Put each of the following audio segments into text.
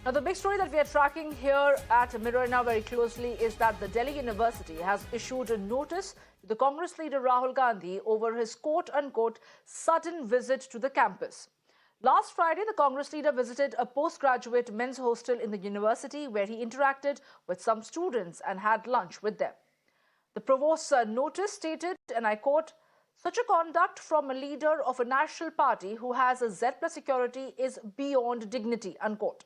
Now, the big story that we are tracking here at Mirror Now very closely is that the Delhi University has issued a notice to the Congress leader Rahul Gandhi over his quote-unquote sudden visit to the campus. Last Friday, the Congress leader visited a postgraduate men's hostel in the university where he interacted with some students and had lunch with them. The provost's notice stated, and I quote, "Such a conduct from a leader of a national party who has a Z+ security is beyond dignity," unquote.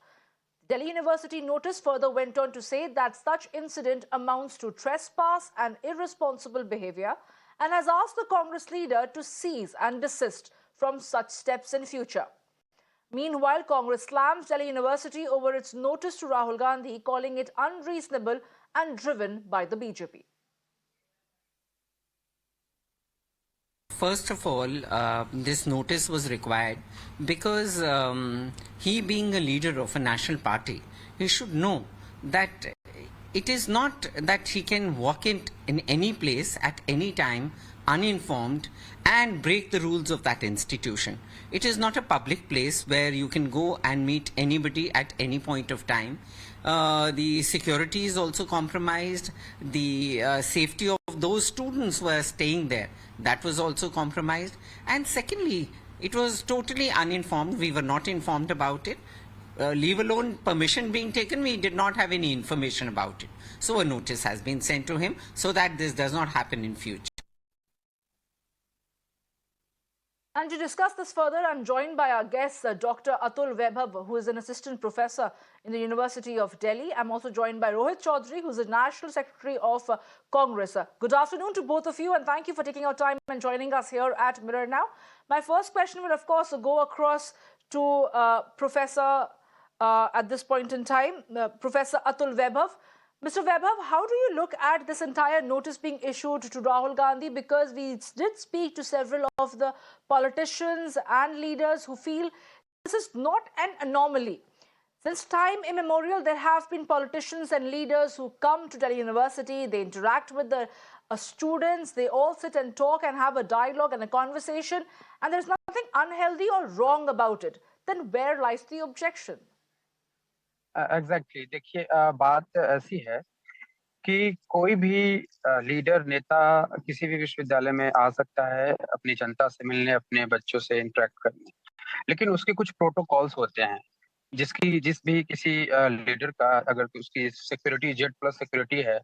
Delhi University notice further went on to say that such incident amounts to trespass and irresponsible behaviour and has asked the Congress leader to cease and desist from such steps in future. Meanwhile, Congress slams Delhi University over its notice to Rahul Gandhi, calling it unreasonable and driven by the BJP. First of all, this notice was required because he being a leader of a national party, he should know that it is not that he can walk in any place at any time uninformed and break the rules of that institution. It is not a public place where you can go and meet anybody at any point of time. The security is also compromised. The safety of those students who are staying there, that was also compromised. And secondly, it was totally uninformed. We were not informed about it. Leave alone permission being taken, we did not have any information about it. So a notice has been sent to him so that this does not happen in future. And to discuss this further, I'm joined by our guest, Dr. Atul Vaibhav, who is an assistant professor in the University of Delhi. I'm also joined by Rohit Choudhary, who's the National Secretary of Congress. Good afternoon to both of you, and thank you for taking our time and joining us here at Mirror Now. My first question will, of course, go across to Professor, at this point in time, Professor Atul Vaibhav. Mr. Vaibhav, how do you look at this entire notice being issued to Rahul Gandhi? Because we did speak to several of the politicians and leaders who feel this is not an anomaly. Since time immemorial, there have been politicians and leaders who come to Delhi University, they interact with the students, they all sit and talk and have a dialogue and a conversation, and there's nothing unhealthy or wrong about it. Then where lies the objection? Exactly देखिए, बात ऐसी है कि कोई भी leader नेता किसी भी विश्वविद्यालय में आ सकता है अपनी जनता से मिलने, अपने बच्चों से इंटरेक्ट करने, लेकिन उसके कुछ प्रोटोकॉल्स होते हैं। जिस भी किसी लीडर का अगर उसकी सिक्योरिटी Z+ सिक्योरिटी है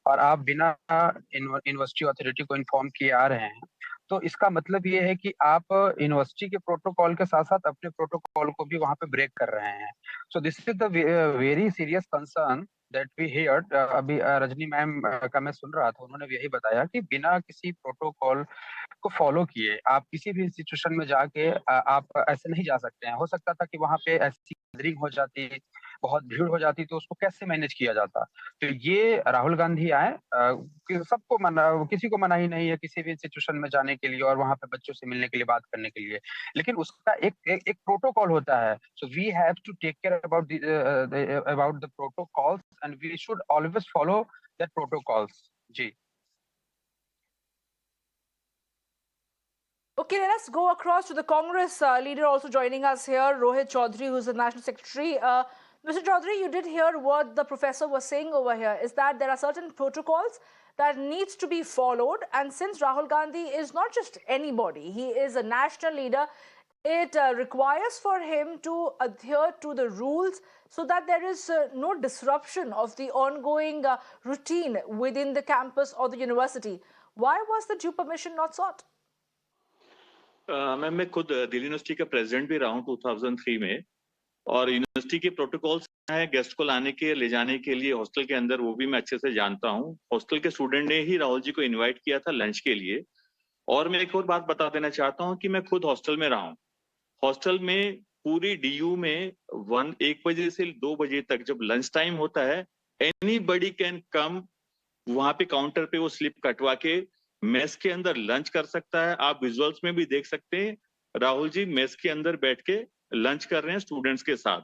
और आप बिना यूनिवर्सिटी अथॉरिटी को इन्फॉर्म किए आ रहे हैं, तो इसका मतलब ये है कि आप यूनिवर्सिटी के प्रोटोकॉल के साथ साथ अपने प्रोटोकॉल को भी वहां पे ब्रेक कर रहे हैं। So this is the very serious concern that we hear. अभी रजनी मैम का मैं सुन रहा था, उन्होंने यही बताया कि बिना किसी प्रोटोकॉल को फॉलो किए आप किसी भी इंस्टीट्यूशन में जाके आप ऐसे नहीं जा सकते हैं। हो सकता था कि वहां पे ऐसी गैदरिंग हो जाती, बहुत भीड़ हो जाती, तो उसको कैसे मैनेज किया जाता। तो ये राहुल गांधी आए, सबको मना, किसी को मना ही नहीं है किसी भी इंस्टीट्यूशन में जाने के लिए और वहां पे बच्चों से मिलने के लिए, बात करने के लिए, लेकिन उसका एक प्रोटोकॉल होता है। So we have to take care about the protocols and we should always follow that protocols. जी। Okay, let's go across to the Congress leader also joining us here, Rohit Choudhary, who's the National Secretary. Mr. Choudhary, you did hear what the professor was saying over here, is that there are certain protocols that needs to be followed. And since Rahul Gandhi is not just anybody, he is a national leader, it requires for him to adhere to the rules so that there is no disruption of the ongoing routine within the campus or the university. Why was the due permission not sought? मैं खुद Delhi university का president भी रहा हूँ 2003 में, और university के protocols हैं गेस्ट को लाने के ले जाने के लिए हॉस्टल के अंदर, वो भी मैं अच्छे से जानता हूँ। हॉस्टल के स्टूडेंट ने ही राहुल जी को इनवाइट किया था लंच के लिए। और मैं एक और बात बता देना चाहता हूँ कि मैं खुद हॉस्टल में रहा हूँ। हॉस्टल में पूरी DU में 1 बजे से 2 बजे तक जब लंच टाइम होता है, एनीबडी कैन कम, वहां पे काउंटर पे वो स्लिप कटवा के मेस के अंदर लंच कर सकता है। आप विजुअल्स में भी देख सकते हैं, राहुल जी मेस के अंदर बैठ के लंच कर रहे हैं स्टूडेंट्स के साथ।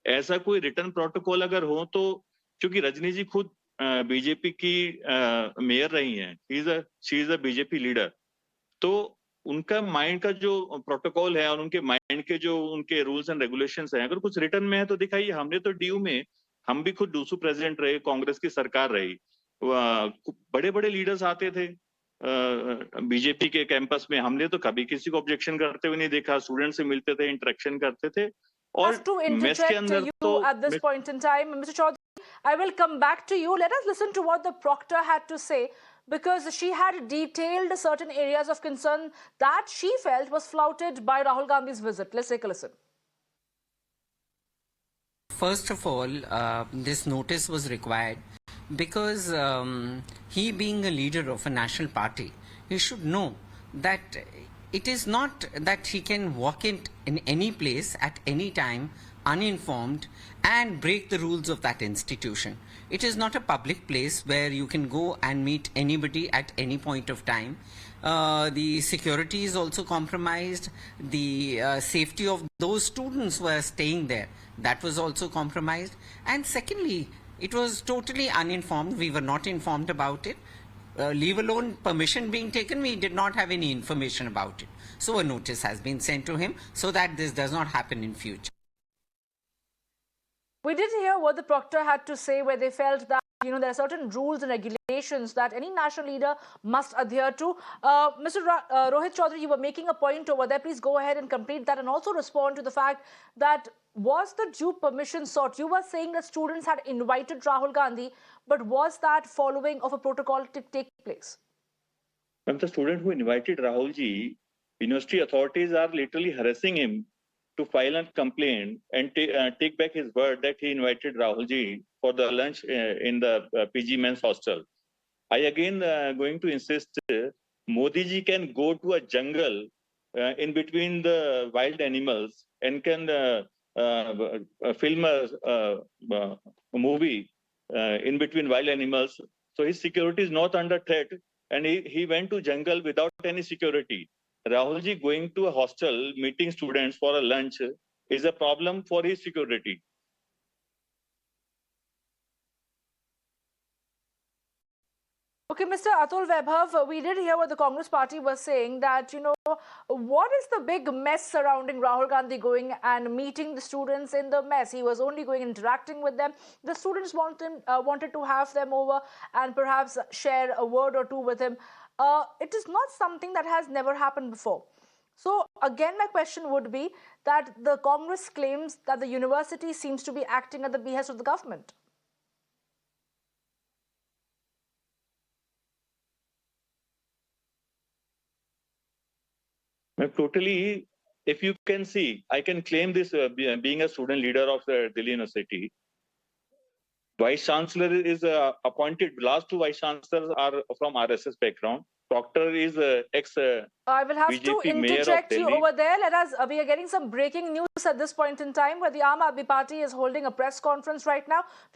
ऐसा कोई रिटर्न प्रोटोकॉल अगर हो तो, क्योंकि रजनी जी खुद बीजेपी की मेयर रही हैं, she is a BJP leader, तो उनका माइंड का जो प्रोटोकॉल है और उनके माइंड के जो उनके रूल्स एंड रेगुलेशंस हैं, अगर कुछ रिटर्न में है तो दिखाइए। हमने तो डीयू में, हम भी खुद डूसू प्रेसिडेंट रहे, कांग्रेस की सरकार रही, बड़े बड़े लीडर्स आते थे बीजेपी के कैंपस में, हमने तो कभी किसी को ऑब्जेक्शन करते हुए नहीं देखा। स्टूडेंट से मिलते थे, इंटरेक्शन करते थे। Have और to मेस के interject अंदर you तो at this point in time, Mr. Choudhary. I will come back to you. Let us listen to what the proctor had to say, because she had detailed certain areas of concern that she felt was flouted by Rahul Gandhi's visit. Let's take a listen. First of all, this notice was required because he being a leader of a national party, he should know that it is not that he can walk in any place at any time uninformed and break the rules of that institution. It is not a public place where you can go and meet anybody at any point of time. The security is also compromised. The safety of those students who are staying there, that was also compromised. And secondly, it was totally uninformed. We were not informed about it. Leave alone permission being taken, we did not have any information about it. So a notice has been sent to him so that this does not happen in future. We did hear what the proctor had to say, where they felt that, you know, there are certain rules and regulations that any national leader must adhere to. Rohit Choudhary, you were making a point over there. Please go ahead and complete that and also respond to the fact that was the due permission sought? You were saying that students had invited Rahul Gandhi, but was that following of a protocol to take place? When the student who invited Rahul ji, university authorities are literally harassing him to file a complaint and take back his word that he invited Rahul ji for the lunch in the PG men's hostel. I again going to insist, Modi ji can go to a jungle in between the wild animals and can film a movie in between wild animals. So his security is not under threat, and he went to jungle without any security. Rahul ji going to a hostel, meeting students for a lunch is a problem for his security. Okay, Mr. Atul Vaibhav, we did hear what the Congress party was saying, that, you know, what is the big mess surrounding Rahul Gandhi going and meeting the students in the mess? He was only going interacting with them. The students wanted to have them over and perhaps share a word or two with him. It is not something that has never happened before. So again, my question would be that the Congress claims that the university seems to be acting at the behest of the government. Totally, if you can see, I can claim this being a student leader of the Delhi University. Vice Chancellor is appointed. Last two Vice Chancellors are from RSS background. Proctor is ex I will have BJP to mayor of interject you Delhi. over there. We are getting some breaking news at this point in time, where the Aam Aadmi Party is holding a press conference right now.